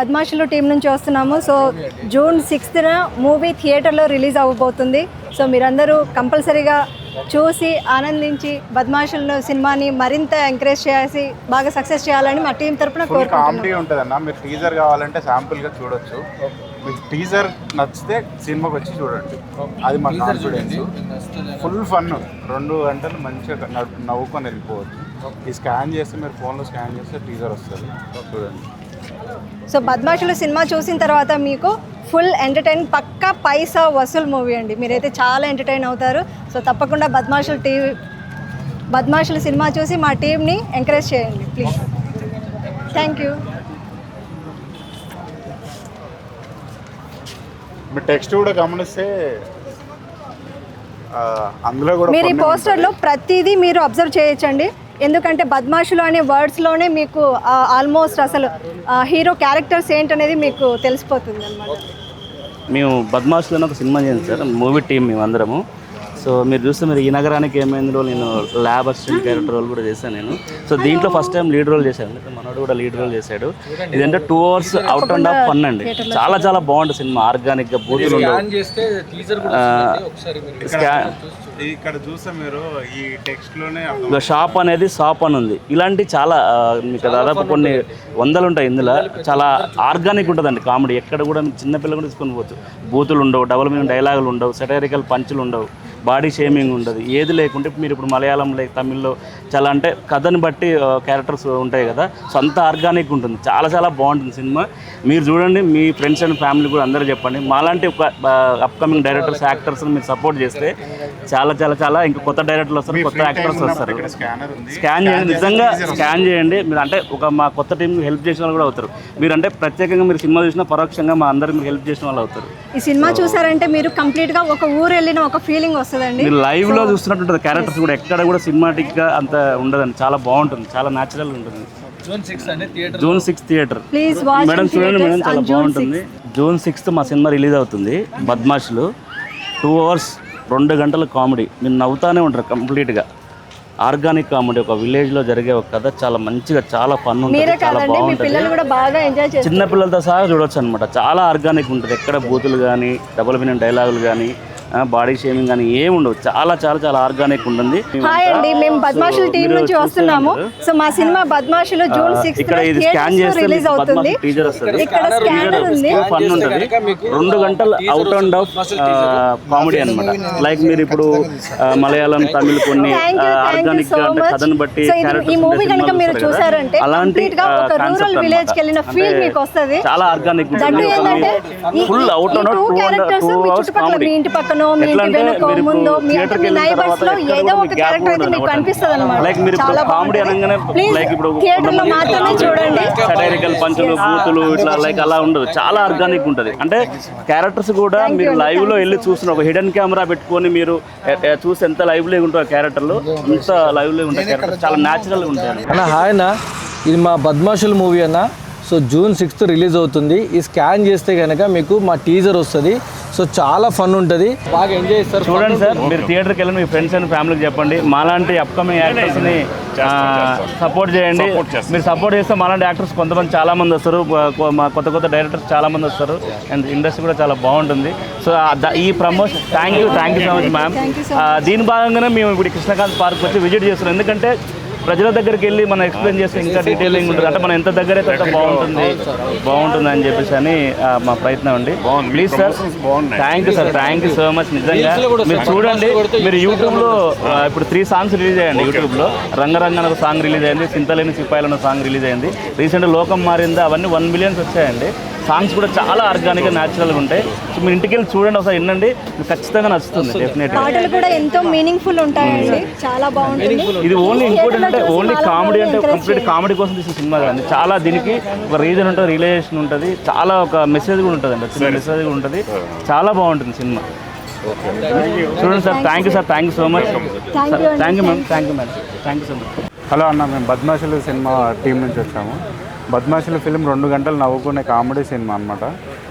బద్మాషులు team నుంచి వస్తున్నాము. So June 6th movie థియేటర్లో రిలీజ్ అవ్వబోతుంది. సో మీరందరూ కంపల్సరీగా చూసి ఆనందించి బద్మాషులు సినిమాని మరింత ఎంకరేజ్ చేసి బాగా సక్సెస్ చేయాలని మా టీం తరపున కోరుకుంటున్నాం. కామెడీ ఉంటుందన్న, మీరు టీజర్ కావాలంటే శాంపుల్గా చూడొచ్చు. మీకు టీజర్ నచ్చితే సినిమాకి వచ్చి చూడండి, అది మా కాన్ఫిడెన్స్. ఫుల్ ఫన్, 2 గంటలు మంచిగా నవ్వుకొని వెళ్ళిపోవచ్చు. ఈ స్కాన్ చేస్తే మీరు ఫోన్లో స్కాన్ చేస్తే టీజర్ వస్తుంది, చూడండి. సో బద్మాషులు సినిమా చూసిన తర్వాత మీకు ఫుల్ ఎంటర్టైన్, పక్కా పైసా వసూలు మూవీ అండి. మీరైతే చాలా ఎంటర్టైన్ అవుతారు. సో తప్పకుండా బద్మాషులు సినిమా చూసి మా టీంని ఎంకరేజ్ చేయండి please. Thank you. Me text కూడా గమనిస్తే అందులో కూడా మీరు ఈ పోస్టర్లో ప్రతిదీ మీరు అబ్జర్వ్ చేయొచ్చండి. ఎందుకంటే బద్మాషులు అనే వర్డ్స్లోనే మీకు ఆల్మోస్ట్ అసలు హీరో క్యారెక్టర్స్ ఏంటనేది మీకు తెలిసిపోతుంది అన్నమాట. మేము బద్మాషులు ఒక సినిమా చేసాం సార్, మూవీ టీం మేము అందరము. సో మీరు చూస్తే మీరు ఈ నగరానికి ఏమైందో నేను ల్యాబ్ అసిస్టెంట్ క్యారెక్టర్ రోల్ కూడా చేశాను నేను. సో దీంట్లో ఫస్ట్ టైం లీడ్ రోల్ చేశాను, మనోడు కూడా లీడ్ రోల్ చేశాడు. ఇదంటే 2 hours out and of fun అండి. చాలా చాలా బాగుంటుంది సినిమా, ఆర్గానిక్గా బూతులు ఇక్కడ చూస్తే మీరు ఈ టెక్స్ట్లోనే షాప్ అనేది షాప్ అని ఉంది. ఇలాంటి చాలా మీకు దాదాపు కొన్ని వందలు ఉంటాయి ఇందులో. చాలా ఆర్గానిక్ ఉంటుందండి కామెడీ. ఎక్కడ కూడా చిన్నపిల్ల కూడా తీసుకొని పోవచ్చు. బూతులు ఉండవు, డబుల్ మీనింగ్ డైలాగులు ఉండవు, సెటైరికల్ పంచులు ఉండవు, బాడీ షేమింగ్ ఉండదు, ఏది లేకుంటే మీరు ఇప్పుడు మలయాళంలో తమిళ్లో చాలా అంటే కథని బట్టి క్యారెక్టర్స్ ఉంటాయి కదా. సో అంత ఆర్గానిక్ ఉంటుంది, చాలా చాలా బాగుంటుంది సినిమా. మీరు చూడండి, మీ ఫ్రెండ్స్ అండ్ ఫ్యామిలీ కూడా అందరూ చెప్పండి. మాలాంటి ఒక అప్కమింగ్ డైరెక్టర్స్ యాక్టర్స్ని మీరు సపోర్ట్ చేస్తే చాలా చాలా చాలా ఇంకా కొత్త డైరెక్టర్లు వస్తారు, కొత్త యాక్టర్స్ వస్తారు. స్కాన్ చేయండి, నిజంగా స్కాన్ చేయండి. మీరు అంటే మా కొత్త టీంకి హెల్ప్ చేసిన వాళ్ళు కూడా అవుతారు. మీరు అంటే ప్రత్యేకంగా మీరు సినిమా చూసినా పరోక్షంగా మా అందరికి మీరు హెల్ప్ చేసిన వాళ్ళు అవుతారు. ఈ సినిమా చూసారంటే మీరు కంప్లీట్గా ఒక ఊరు వెళ్ళిన ఒక ఫీలింగ్ వస్తుందండి. మీరు లైవ్లో చూస్తున్నట్టు ఉంటుంది. క్యారెక్టర్స్ కూడా ఎక్కడ కూడా సినిమాటిక్గా అంత ఉండదండి, చాలా బాగుంటుంది, చాలా న్యాచురల్ ఉంటుంది. జూన్ 6 థియేటర్ మేడం, చూడండి మేడం, చాలా బాగుంటుంది. జూన్ 6 మా సినిమా రిలీజ్ అవుతుంది. బద్మాషులు 2 hours 2 గంటల కామెడీ, మీరు నవ్వుతానే ఉంటారు. కంప్లీట్గా ఆర్గానిక్ కామెడీ, ఒక విలేజ్లో జరిగే ఒక కథ, చాలా మంచిగా చాలా ఫన్ ఉంటుంది, చాలా బాగుంటుంది. చిన్న పిల్లలతో సహా చూడొచ్చు అనమాట. చాలా ఆర్గానిక్ ఉంటుంది, ఎక్కడ బూతులు కానీ డబుల్ మీనింగ్ డైలాగులు కానీ బాడీ షేమింగ్ కానీ ఏమి ఉండవు. చాలా చాలా చాలా ఆర్గానిక్ ఉంటుంది. హాయ్ అండి, మేము బద్మాషుల టీం నుంచి వస్తున్నాము. సో మా సినిమా బద్మాషులు జూన్ 6 ఇక్కడ ఇది స్కాన్ చేస్తే టీజర్ వస్తుంది. ఇక్కడ స్కానర్ ఉంది, ఫన్ ఉంటుంది. 2 గంటలు అవుట్ అండ్ ఆఫ్ కామెడీ అనమాట. లైక్ మీరు ఇప్పుడు మలయాళం, తమిళ్ కొన్ని ఆర్గానిక్ కథను బట్టి ఈ మూవీ కనుక మీరు చూసారంటే అలాంటి రూరల్ విలేజ్ కి వెళ్ళిన ఫీల్ మీకు వస్తుంది. చాలా ఆర్గానిక్ ఉంటుంది. Full out and of 2 hours comedy. మీ ఇంటి పక్కన, మీ ఇంటి వెనక, ముందు, మీ నైబర్స్ లో ఏదో ఒక క్యారెక్టర్ అయితే మీకు కనిపిస్తుంది అన్నమాట. లైక్ మీరు కామెడీ అనగానే లైక్ ఇప్పుడు థియేటర్ లో మాత్రమే చూడండి. సెటైరికల్ పంచులు, బూతులు ఇట్లా లైక్ అలా ఉండదు, చాలా ఆర్గానిక్ ఉంటుంది. అంటే క్యారెక్టర్స్ కూడా మీరు లైవ్ లో వెళ్ళి చూస్తున్న ఒక హిడెన్ కెమెరా పెట్టుకొని మీరు చూసి ఎంత లైవ్ లో ఉంటాయి క్యారెక్టర్లు, అంత లైవ్ లో ఉంటాయి క్యారెక్టర్, చాలా న్యాచురల్ గా ఉంటాయి అన్న. హాయ్ అన్న, ఇది మా బద్మాషుల మూవీ అన్న. సో జూన్ 6 రిలీజ్ అవుతుంది. ఈ స్కాన్ చేస్తే కనుక మీకు మా టీజర్ వస్తుంది. సో చాలా ఫన్ ఉంటుంది, బాగా ఎంజాయ్ చేస్తారు. చూడండి సార్, మీరు థియేటర్కి వెళ్ళి మీ ఫ్రెండ్స్ అండ్ ఫ్యామిలీకి చెప్పండి. మాలాంటి అప్కమింగ్ యాక్టర్స్ని సపోర్ట్ చేయండి. మీరు సపోర్ట్ చేస్తే మాలాంటి యాక్టర్స్ కొంతమంది చాలామంది వస్తారు, మా కొత్త కొత్త డైరెక్టర్స్ చాలామంది వస్తారు, అండ్ ఇండస్ట్రీ కూడా చాలా బాగుంటుంది. సో ఈ promotion thank you so much ma'am. దీని భాగంగానే మేము ఇప్పుడు కృష్ణకాంత్ పార్క్ వచ్చి విజిట్ చేస్తున్నాం. ఎందుకంటే ప్రజల దగ్గరికి వెళ్ళి మనం ఎక్స్ప్లెయిన్ చేస్తే ఇంకా డీటెయిలింగ్ ఉంటుంది. అంటే మనం ఎంత దగ్గర అయితే అంత బాగుంటుంది అని చెప్పేసి అని మా ప్రయత్నం అండి. Please sir, thank you sir, thank you so much. నిజంగా మీరు చూడండి, మీరు యూట్యూబ్లో ఇప్పుడు 3 songs రిలీజ్ అయ్యండి. యూట్యూబ్లో రంగరంగ ఒక సాంగ్ రిలీజ్ అయింది, చింతలేని సిపాయిలను సాంగ్ రిలీజ్ అయింది. రీసెంట్గా లోకం మారిందా, అవన్నీ 1 million వచ్చాయండి. సాంగ్స్ కూడా చాలా ఆర్గానిక్గా న్యాచురల్గా ఉంటాయి. సో మీరు ఇంటికి వెళ్ళి చూడండి, ఒకసారి వినండి, ఖచ్చితంగా నచ్చుతుంది. డెఫినెట్గా పాటలు కూడా ఎంతో మీనింగ్ఫుల్ ఉంటాయండి, చాలా బాగుంటుంది. ఇది ఓన్లీ ఇంకోటి అంటే ఓన్లీ కామెడీ అంటే కంప్లీట్ కామెడీ కోసం తీసిన సినిమా కాదు. చాలా దీనికి ఒక రీజన్ ఉంటుంది, రిలేషన్ ఉంటుంది, చాలా ఒక మెసేజ్ కూడా ఉంటుంది అండి, చిన్న మెసేజ్ కూడా ఉంటుంది. చాలా బాగుంటుంది సినిమా. చూడండి sir, thank you sir, thank you so much. Thank you ma'am, thank you madam, thank you so much. Hello అన్న, మేము బద్మాషులు సినిమా టీం నుంచి వచ్చాము. బద్మాషులు ఫిలిం 2 గంటలు నవ్వుకునే కామెడీ సినిమా అనమాట.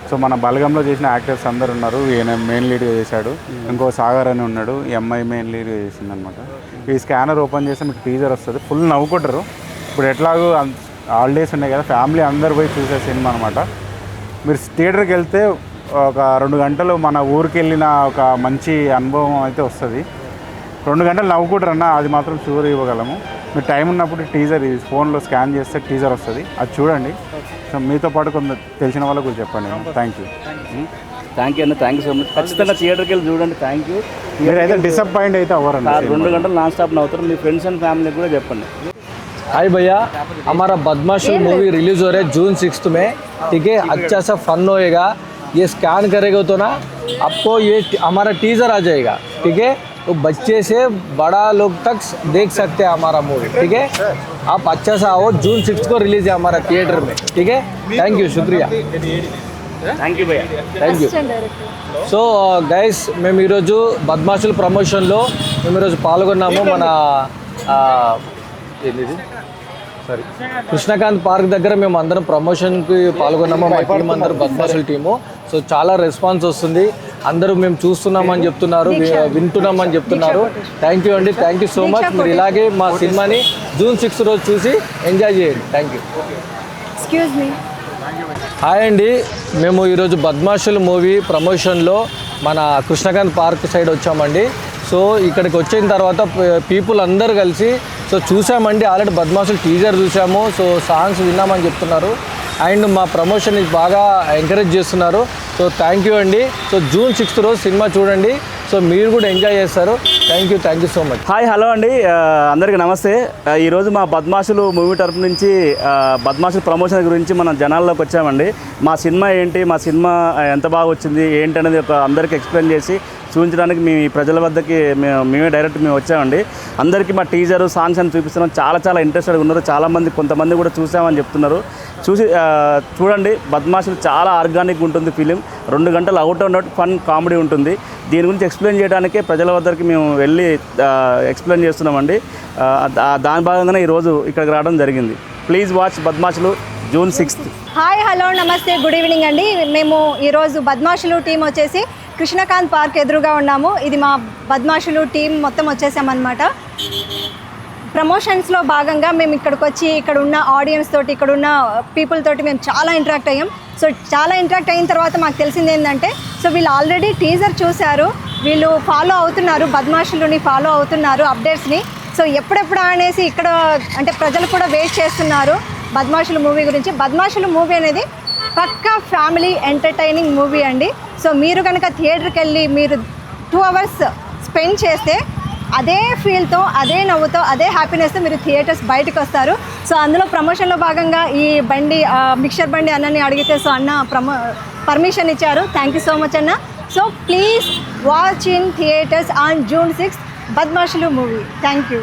సో మన బలగంలో చేసిన యాక్టర్స్ అందరు ఉన్నారు. ఈయన మెయిన్ లీడ్గా చేశాడు, ఇంకో సాగర్ అని ఉన్నాడు, ఈ అమ్మాయి మెయిన్ లీడ్గా చేసింది అనమాట. ఈ స్కానర్ ఓపెన్ చేస్తే మీకు టీజర్ వస్తుంది, ఫుల్ నవ్వుకుంటారు. ఇప్పుడు ఎట్లాగో హాలిడేస్ ఉన్నాయి కదా, ఫ్యామిలీ అందరు పోయి చూసే సినిమా అనమాట. మీరు థియేటర్కి వెళ్తే ఒక 2 గంటలు మన ఊరికి వెళ్ళిన ఒక మంచి అనుభవం అయితే వస్తుంది. 2 గంటలు నవ్వుకుంటారన్న అది మాత్రం షూర్ ఇవ్వగలము. మీరు టైం ఉన్నప్పుడు టీజర్ ఫోన్లో స్కాన్ చేస్తే టీజర్ వస్తుంది, అది చూడండి. సో మీతో పాటు కొంత తెలిసిన వాళ్ళకు కూడా చెప్పండి. థ్యాంక్ యూ అన్న, థ్యాంక్ యూ సో మచ్. ఖచ్చితంగా థియేటర్కి వెళ్ళి చూడండి. Thank you. మీరైతే డిసప్పాయింట్ అయితే అవ్వరండి. 2 గంటలు నాన్ స్టాప్ నవ్వుతారు. మీ ఫ్రెండ్స్ అండ్ ఫ్యామిలీకి కూడా చెప్పండి. हाय भैया, हमारा बदमाशुल मूवी रिलीज हो रहा है जून 6 में, ठीक है. अच्छा सा फन होएगा. ये स्कैन करेगा तो ना आपको ये हमारा टीजर आ जाएगा, ठीक है. तो बच्चे से बड़ा लोग तक देख सकते हैं हमारा मूवी, ठीक है. आप अच्छा सा आओ. जून 6 को रिलीज है हमारा थिएटर में, ठीक है. थैंक यू, शुक्रिया. థ్యాంక్ యూ భయ్యా. Thank you. సో గైస్, మేము ఈరోజు బద్మాషుల్ ప్రమోషన్లో మేము ఈరోజు పాల్గొన్నాము. మన ఏంటిది సారీ కృష్ణకాంత్ పార్క్ దగ్గర మేము అందరం ప్రమోషన్కి పాల్గొన్నాము. మా టీం అందరూ బద్మాషుల్ టీము. సో చాలా రెస్పాన్స్ వస్తుంది. అందరూ మేము చూస్తున్నామని చెప్తున్నారు, వింటున్నామని చెప్తున్నారు. థ్యాంక్ యూ అండి, థ్యాంక్ యూ సో మచ్. మీరు ఇలాగే మా సినిమాని జూన్ 6 రోజు చూసి ఎంజాయ్ చేయండి. Thank you. Excuse me. Hi అండి, మేము ఈరోజు బద్మాషుల్ మూవీ ప్రమోషన్లో మన కృష్ణకాంత్ పార్క్ సైడ్ వచ్చామండి. సో ఇక్కడికి వచ్చిన తర్వాత పీపుల్ అందరూ కలిసి సో చూసామండి. ఆల్రెడీ బద్మాషుల్ టీజర్ చూసాము. సో సాంగ్స్ విన్నామని చెప్తున్నారు. అండ్ మా ప్రమోషన్ బాగా ఎంకరేజ్ చేస్తున్నారు. సో థ్యాంక్ యూ అండి. సో జూన్ 6 రోజు సినిమా చూడండి. సో మీరు కూడా ఎంజాయ్ చేస్తారు. Thank you so much. Hi, hello అండి, అందరికీ నమస్తే. ఈరోజు మా బద్మాషులు మూవీ తరపు నుంచి బద్మాషులు ప్రమోషన్ గురించి మనం జనాల్లోకి వచ్చామండి. మా సినిమా ఏంటి, మా సినిమా ఎంత బాగా వచ్చింది ఏంటి అనేది అందరికీ ఎక్స్ప్లెయిన్ చేసి చూపించడానికి మీ ప్రజల వద్దకి మేమే డైరెక్ట్ వచ్చామండి. అందరికీ మా టీజరు సాంగ్స్ అని చూపిస్తున్నాం. చాలా ఇంట్రెస్టెడ్గా ఉన్నారు. చాలామంది కొంతమంది కూడా చూసామని చెప్తున్నారు. చూడండి, బద్మాషులు చాలా ఆర్గానిక్ ఉంటుంది ఫిలిం. 2 గంటలు అవుట్ ఫన్ కామెడీ ఉంటుంది. దీని గురించి ఎక్స్ప్లెయిన్ చేయడానికే ప్రజల వద్దకి మేము వెళ్ళి ఎక్స్ప్లెయిన్ చేస్తున్నామండి. దాని భాగంగానే ఈరోజు ఇక్కడికి రావడం జరిగింది. Please watch Badmashulu June 6. Hi, hello, నమస్తే, గుడ్ ఈవినింగ్ అండి. మేము ఈరోజు బద్మాషులు టీం వచ్చేసి కృష్ణకాంత్ పార్క్ ఎదురుగా ఉన్నాము. ఇది మా బద్మాషులు టీం మొత్తం వచ్చేసామన్నమాట. ప్రమోషన్స్లో భాగంగా మేము ఇక్కడికి వచ్చి ఇక్కడ ఉన్న ఆడియన్స్ తోటి, ఇక్కడ ఉన్న పీపుల్ తోటి మేము చాలా ఇంటరాక్ట్ అయ్యాం. సో చాలా ఇంటరాక్ట్ అయిన తర్వాత మాకు తెలిసింది ఏంటంటే, సో వీళ్ళు ఆల్రెడీ టీజర్ చూశారు, వీళ్ళు ఫాలో అవుతున్నారు, బద్మాషులుని ఫాలో అవుతున్నారు అప్డేట్స్ని. సో ఎప్పుడెప్పుడు అనేసి ఇక్కడ అంటే ప్రజలు కూడా వెయిట్ చేస్తున్నారు బద్మాషులు మూవీ గురించి. బద్మాషులు మూవీ అనేది పక్కా ఫ్యామిలీ ఎంటర్టైనింగ్ మూవీ అండి. సో మీరు కనుక థియేటర్కి వెళ్ళి మీరు 2 hours స్పెండ్ చేస్తే అదే ఫీల్తో, అదే నవ్వుతో, అదే హ్యాపీనెస్తో మీరు థియేటర్స్ బయటకు వస్తారు. సో అందులో ప్రమోషన్లో భాగంగా ఈ బండి మిక్చర్ బండి అన్నని అడిగితే సో అన్న పర్మిషన్ ఇచ్చారు. థ్యాంక్ యూ సో మచ్ అన్న. So please watch in theatres on June 6 Badmashulu movie. Thank you.